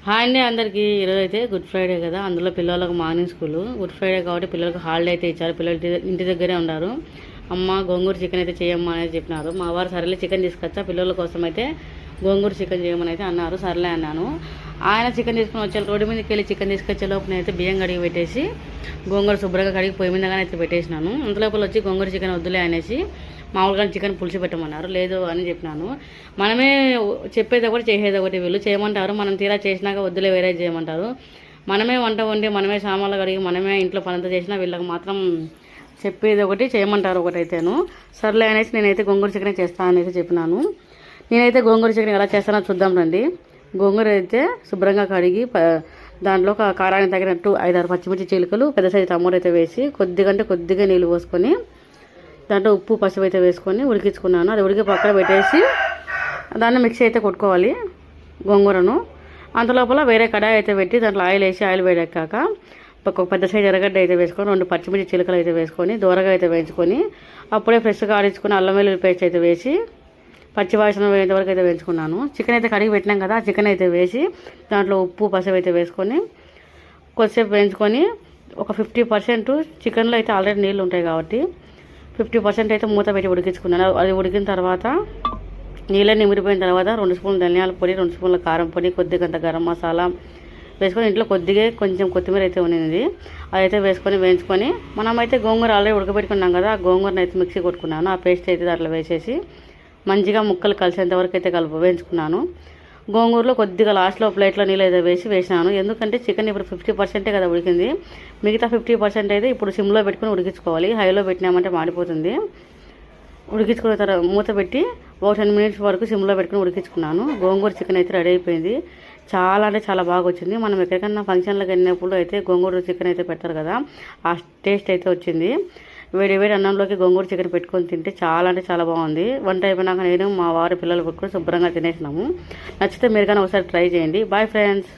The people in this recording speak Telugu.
హాయ్ అండి అందరికీ. ఈరోజు అయితే గుడ్ ఫ్రైడే కదా, అందులో పిల్లలకు మార్నింగ్ స్కూల్. గుడ్ ఫ్రైడే కాబట్టి పిల్లలకు హాలిడే అయితే ఇచ్చారు. పిల్లలు ఇంటి దగ్గరే ఉన్నారు. అమ్మ గోంగూర చికెన్ అయితే చేయమ్మా అనేది చెప్పినారు. మా వారు సరేలే చికెన్ తీసుకొచ్చా, పిల్లల కోసం అయితే గోంగూర చికెన్ చేయమని అయితే అన్నారు. సర్లే అన్నాను. ఆయన చికెన్ తీసుకుని వచ్చారు. రోడ్డు మీదకి వెళ్ళి చికెన్ తీసుకొచ్చే లోపల అయితే బియ్యం కడిగి పెట్టేసి గోంగూర శుభ్రంగా కడిగి పొయ్యి మీదగానే అయితే పెట్టేసినాను. అంతలోపల వచ్చి గోంగూర చికెన్ వద్దులే అనేసి మామూలుగా చికెన్ పులుసు పెట్టమన్నారు. లేదు అని చెప్పినాను. మనమే చెప్పేది ఒకటి చేసేది ఒకటి. వీళ్ళు చేయమంటారు, మనం తీరా చేసినాక వద్దులే వేరే చేయమంటారు. మనమే వంట వండి మనమే సామాన్లు కడిగి మనమే ఇంట్లో పనంతా చేసినా వీళ్ళకి మాత్రం చెప్పేది ఒకటి చేయమంటారు ఒకటైతేను. సర్లే అనేసి నేనైతే గోంగూర చికెన్ చేస్తాను అనేసి చెప్పినాను. నేనైతే గోంగూర చికెన్ ఎలా చేస్తానో చూద్దాం రండి. గోంగూర అయితే శుభ్రంగా కడిగి దాంట్లో కారానికి తగినట్టు 5-6 పచ్చిమిర్చి చీలికలు, పెద్ద సైజు టమోటా అయితే వేసి కొద్దిగా నీళ్ళు పోసుకొని దాంట్లో ఉప్పు పసుపు అయితే వేసుకొని ఉడికించుకున్నాను. అది ఉడికి పక్కన పెట్టేసి దాన్ని మిక్సీ అయితే కొట్టుకోవాలి గోంగూరను. అంతలోపల వేరే కడాయి అయితే పెట్టి దాంట్లో ఆయిల్ వేసి ఆయిల్ వేడెక్కాక ఒక పెద్ద సైజు ఎర్రగడ్డ అయితే వేసుకొని 2 పచ్చిమిర్చి చిలుకలు అయితే వేసుకొని దూరగా అయితే వేయించుకొని అప్పుడే ఫ్రెష్గా ఆడించుకొని అల్లం వెల్లుల్లి పేస్ట్ అయితే వేసి పచ్చి వాసన వేసేంత వరకు అయితే వేయించుకున్నాను. చికెన్ అయితే కడిగి పెట్టినాం కదా, చికెన్ అయితే వేసి దాంట్లో ఉప్పు పసుపు అయితే వేసుకొని కొద్దిసేపు వేయించుకొని ఒక 50% చికెన్లో అయితే ఆల్రెడీ నీళ్ళు ఉంటాయి కాబట్టి 50% అయితే మూత పెట్టి ఉడికించుకున్నాను. అది ఉడికిన తర్వాత నీళ్ళని నిమిరిపోయిన తర్వాత 2 స్పూన్లు ధనియాల పొడి, 2 స్పూన్ల కారం పొడి, కొద్దిగంత గరం మసాలా వేసుకొని ఇంట్లో కొంచెం కొత్తిమీర అయితే ఉన్నింది, అదైతే వేసుకొని వేయించుకొని మనమైతే గోంగూర ఆల్రెడీ ఉడకబెట్టుకున్నాం కదా, ఆ గోంగూరను అయితే మిక్సీ కొట్టుకున్నాను. ఆ పేస్ట్ అయితే దాంట్లో వేసేసి మంచిగా ముక్కలు కలిసేంత వరకు అయితే వేయించుకున్నాను. గోంగూరలో కొద్దిగా లాస్ట్లో ప్లేట్లో నీళ్ళు అయితే వేసినాను. ఎందుకంటే చికెన్ ఇప్పుడు 50% కదా ఉడికింది, మిగతా 50% అయితే ఇప్పుడు సిమ్లో పెట్టుకుని ఉడికించుకోవాలి. హైలో పెట్టినామంటే మాడిపోతుంది. ఉడికించుకున్న తర్వాత మూత పెట్టి ఒక 10 మినిట్స్ వరకు సిమ్లో పెట్టుకుని ఉడికించుకున్నాను. గోంగూర చికెన్ అయితే రెడీ అయిపోయింది. చాలా అంటే చాలా బాగా వచ్చింది. మనం ఎక్కడికన్నా ఫంక్షన్లకు వెళ్ళినప్పుడు అయితే గోంగూర చికెన్ అయితే పెడతారు కదా, ఆ టేస్ట్ అయితే వచ్చింది. వేడి అన్నంలోకి గోంగూర చికెన్ పెట్టుకొని తింటే చాలా అంటే చాలా బాగుంది. వంట అయిపోయినాక నేను మా వారి పిల్లలు పెట్టుకొని శుభ్రంగా తినేసినాము. నచ్చితే మీరు కానీ ఒకసారి ట్రై చేయండి. Bye friends.